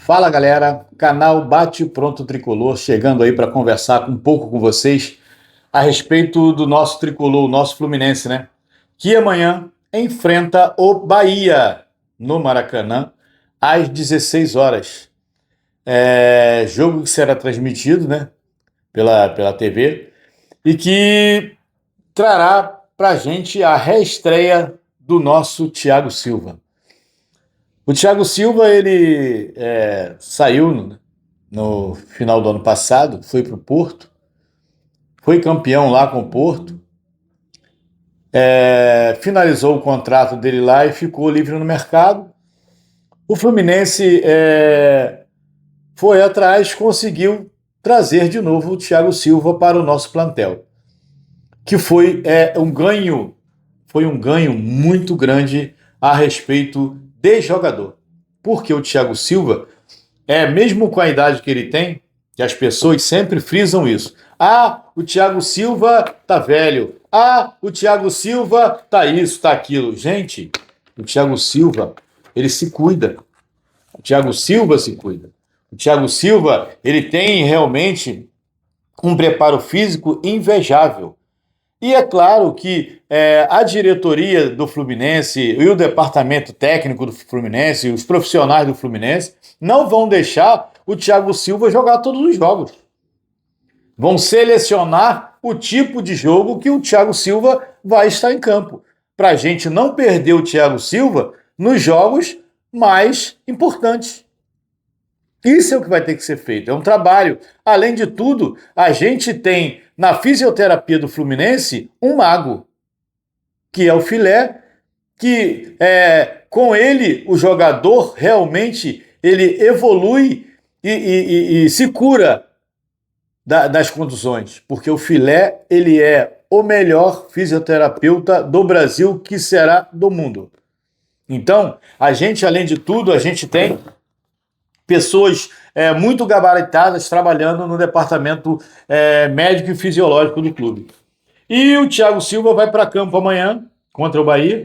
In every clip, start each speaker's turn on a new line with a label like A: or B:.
A: Fala galera, canal Bate Pronto Tricolor, chegando aí para conversar um pouco com vocês a respeito do nosso tricolor, o nosso Fluminense, né? Que amanhã enfrenta o Bahia no Maracanã às 16 horas. Jogo que será transmitido, né, pela TV e que trará para gente a reestreia do nosso Thiago Silva. O Thiago Silva, ele saiu no final do ano passado, foi para o Porto, foi campeão lá com o Porto, finalizou o contrato dele lá e ficou livre no mercado. O Fluminense foi atrás, conseguiu trazer de novo o Thiago Silva para o nosso plantel, que foi um ganho muito grande a respeito de jogador. Porque o Thiago Silva, mesmo com a idade que ele tem, que as pessoas sempre frisam isso. Ah, o Thiago Silva tá velho. Ah, o Thiago Silva tá isso, tá aquilo. Gente, o Thiago Silva, ele se cuida. O Thiago Silva se cuida. O Thiago Silva, ele tem realmente um preparo físico invejável. E é claro que a diretoria do Fluminense e o departamento técnico do Fluminense, os profissionais do Fluminense, não vão deixar o Thiago Silva jogar todos os jogos. Vão selecionar o tipo de jogo que o Thiago Silva vai estar em campo, para a gente não perder o Thiago Silva nos jogos mais importantes. Isso é o que vai ter que ser feito, é um trabalho. Além de tudo, a gente tem na fisioterapia do Fluminense um mago, que é o Filé, que com ele o jogador realmente ele evolui e se cura das contusões, porque o Filé ele é o melhor fisioterapeuta do Brasil, que será do mundo. Então, a gente, além de tudo, a gente tem pessoas muito gabaritadas trabalhando no departamento médico e fisiológico do clube. E o Thiago Silva vai para campo amanhã contra o Bahia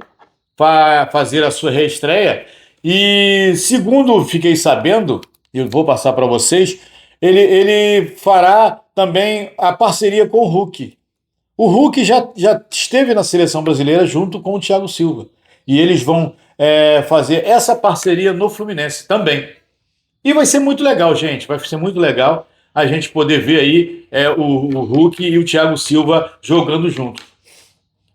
A: para fazer a sua reestreia. E segundo fiquei sabendo, e vou passar para vocês, ele fará também a parceria com o Hulk. O Hulk já esteve na seleção brasileira junto com o Thiago Silva. E eles vão fazer essa parceria no Fluminense também. E vai ser muito legal, gente. Vai ser muito legal a gente poder ver aí o Hulk e o Thiago Silva jogando junto.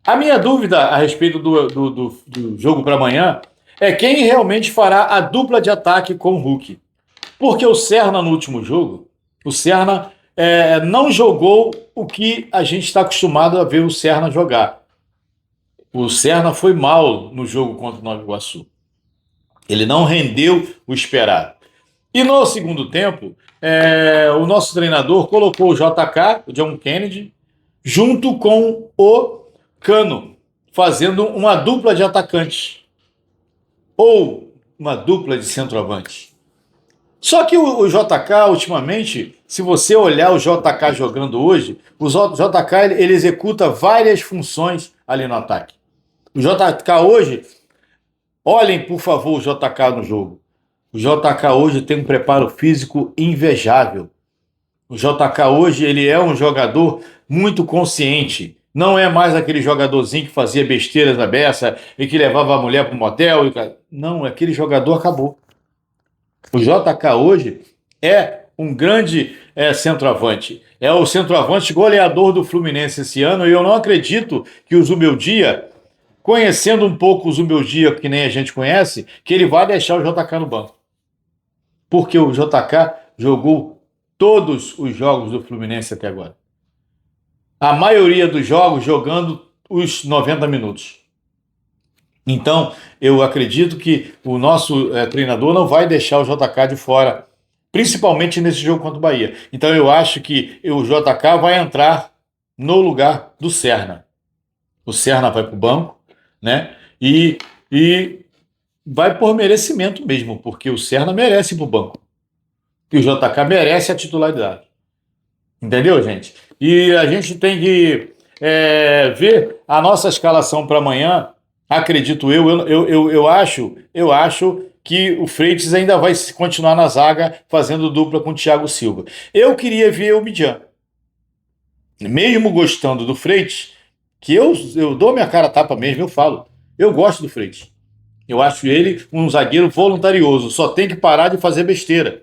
A: A minha dúvida a respeito do jogo para amanhã é quem realmente fará a dupla de ataque com o Hulk. Porque o Serna, no último jogo, o Serna não jogou o que a gente está acostumado a ver o Serna jogar. O Serna foi mal no jogo contra o Nova Iguaçu. Ele não rendeu o esperado. E no segundo tempo, o nosso treinador colocou o JK, o John Kennedy, junto com o Cano, fazendo uma dupla de atacantes. Ou uma dupla de centroavante. Só que o JK, ultimamente, se você olhar o JK jogando hoje, o JK ele executa várias funções ali no ataque. O JK hoje, olhem por favor o JK no jogo. O JK hoje tem um preparo físico invejável. O JK hoje ele é um jogador muito consciente. Não é mais aquele jogadorzinho que fazia besteiras na beça e que levava a mulher para o motel. Não, aquele jogador acabou. O JK hoje é um grande centroavante. É o centroavante goleador do Fluminense esse ano. E eu não acredito que o Zubeldia, conhecendo um pouco o Zubeldia, que nem a gente conhece, que ele vai deixar o JK no banco. Porque o JK jogou todos os jogos do Fluminense até agora. A maioria dos jogos jogando os 90 minutos. Então, eu acredito que o nosso treinador não vai deixar o JK de fora, principalmente nesse jogo contra o Bahia. Então, eu acho que o JK vai entrar no lugar do Serna. O Serna vai para o banco, né? E vai por merecimento mesmo, porque o Serna merece ir para o banco. E o JK merece a titularidade. Entendeu, gente? E a gente tem que ver a nossa escalação para amanhã. Acredito eu acho que o Freitas ainda vai continuar na zaga fazendo dupla com o Thiago Silva. Eu queria ver o Mijan. Mesmo gostando do Freitas, que eu dou minha cara a tapa mesmo, eu falo. Eu gosto do Freitas. Eu acho ele um zagueiro voluntarioso. Só tem que parar de fazer besteira.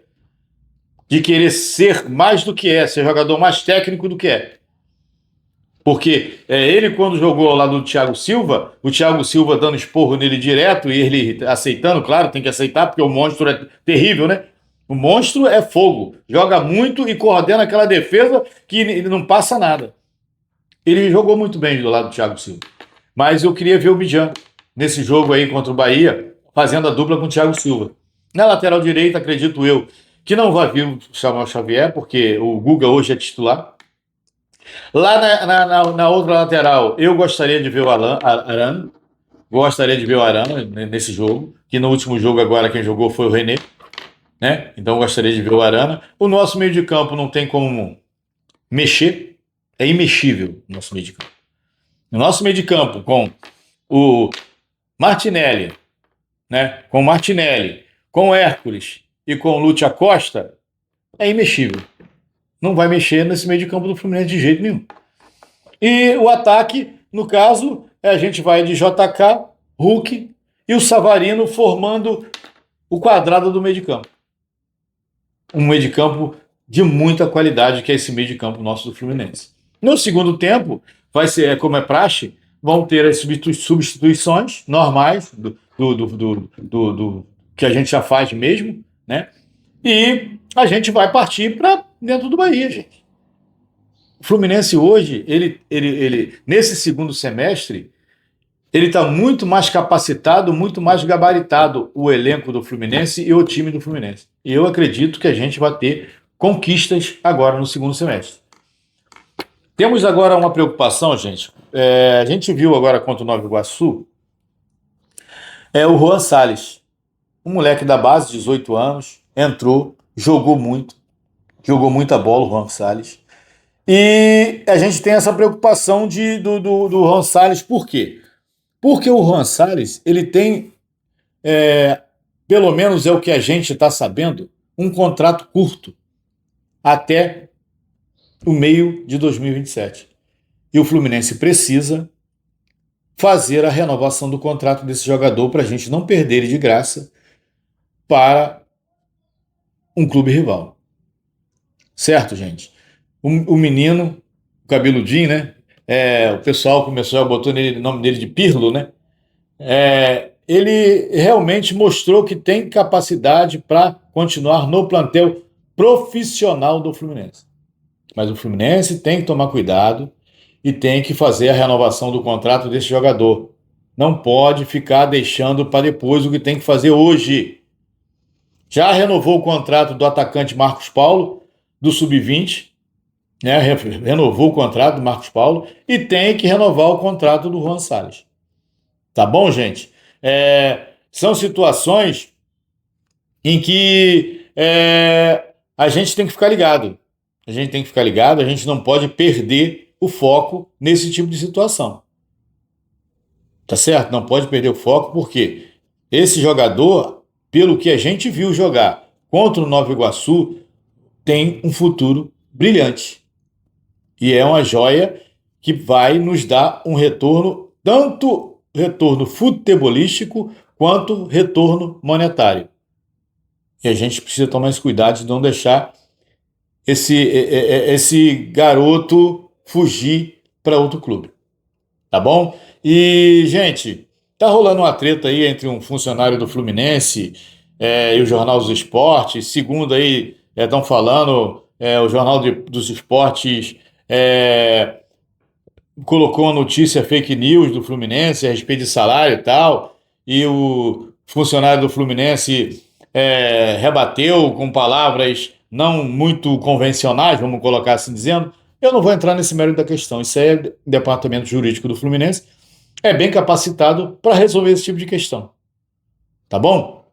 A: De querer ser mais do que é, ser jogador mais técnico do que é. Porque ele, quando jogou ao lado do Thiago Silva, o Thiago Silva dando esporro nele direto e ele aceitando, claro, tem que aceitar, porque o monstro é terrível, né? O monstro é fogo, joga muito e coordena aquela defesa que não passa nada. Ele jogou muito bem do lado do Thiago Silva. Mas eu queria ver o Mijan nesse jogo aí contra o Bahia, fazendo a dupla com o Thiago Silva. Na lateral direita, acredito eu, que não vai vir o Samuel Xavier, porque o Guga hoje é titular. Lá na outra lateral, eu gostaria de ver o Arana. Gostaria de ver o Arana nesse jogo, que no último jogo agora quem jogou foi o René, né? Então gostaria de ver o Arana. O nosso meio de campo não tem como mexer, é imexível o nosso meio de campo. O nosso meio de campo com o Martinelli, né? Com o Martinelli, com o Hércules e com o Lúcio Acosta, é imexível. Não vai mexer nesse meio de campo do Fluminense de jeito nenhum. E o ataque, no caso, a gente vai de JK, Hulk e o Savarino formando o quadrado do meio de campo. Um meio de campo de muita qualidade, que é esse meio de campo nosso do Fluminense. No segundo tempo, vai ser, como é praxe, vão ter as substituições normais do que a gente já faz mesmo, né? E a gente vai partir para dentro do Bahia, gente. O Fluminense hoje, ele nesse segundo semestre, ele está muito mais capacitado, muito mais gabaritado, o elenco do Fluminense e o time do Fluminense. E eu acredito que a gente vai ter conquistas agora no segundo semestre. Temos agora uma preocupação, gente. A gente viu agora contra o Nova Iguaçu, o Juan Salles, um moleque da base, 18 anos, entrou, jogou muita bola o Juan Salles. E a gente tem essa preocupação do Juan Salles, por quê? Porque o Juan Salles, ele tem, pelo menos é o que a gente está sabendo, um contrato curto, até o meio de 2027. E o Fluminense precisa fazer a renovação do contrato desse jogador para a gente não perder ele de graça para um clube rival. Certo, gente? O menino, o cabeludinho, né? O pessoal começou a botar o nome dele de Pirlo, né? Ele realmente mostrou que tem capacidade para continuar no plantel profissional do Fluminense. Mas o Fluminense tem que tomar cuidado e tem que fazer a renovação do contrato desse jogador. Não pode ficar deixando para depois o que tem que fazer hoje. Já renovou o contrato do atacante Marcos Paulo, do Sub-20, né? Renovou o contrato do Marcos Paulo e tem que renovar o contrato do Juan Salles. Tá bom, gente? São situações em que a gente tem que ficar ligado. A gente não pode perder o foco nesse tipo de situação. Tá certo? Não pode perder o foco, porque esse jogador, pelo que a gente viu jogar contra o Nova Iguaçu, tem um futuro brilhante. E é uma joia que vai nos dar um retorno, tanto retorno futebolístico quanto retorno monetário. E a gente precisa tomar esse cuidado de não deixar esse garoto fugir para outro clube. Tá bom? E, gente, tá rolando uma treta aí entre um funcionário do Fluminense e o Jornal dos Esportes. Segundo aí, estão falando, o Jornal dos Esportes colocou uma notícia fake news do Fluminense a respeito de salário e tal, e o funcionário do Fluminense rebateu com palavras não muito convencionais, vamos colocar assim dizendo. Eu não vou entrar nesse mérito da questão, isso aí é departamento jurídico do Fluminense, é bem capacitado para resolver esse tipo de questão. Tá bom?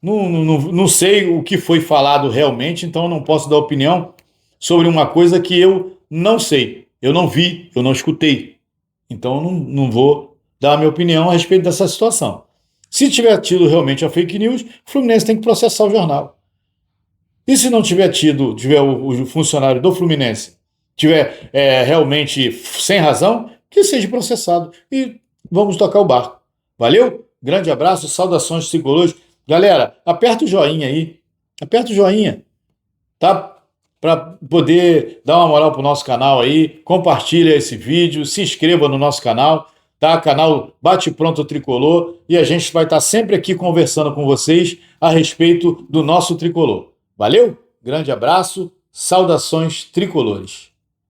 A: Não sei o que foi falado realmente, então eu não posso dar opinião sobre uma coisa que eu não sei, eu não vi, eu não escutei. Então eu não vou dar a minha opinião a respeito dessa situação. Se tiver tido realmente a fake news, o Fluminense tem que processar o jornal. E se não tiver o funcionário do Fluminense tiver realmente sem razão, que seja processado. E vamos tocar o barco. Valeu? Grande abraço, saudações tricolores. Galera, aperta o joinha aí. Aperta o joinha, tá? Para poder dar uma moral pro nosso canal aí. Compartilha esse vídeo, se inscreva no nosso canal, tá? Canal Bate Pronto Tricolor. E a gente vai estar sempre aqui conversando com vocês a respeito do nosso tricolor. Valeu? Grande abraço, saudações tricolores.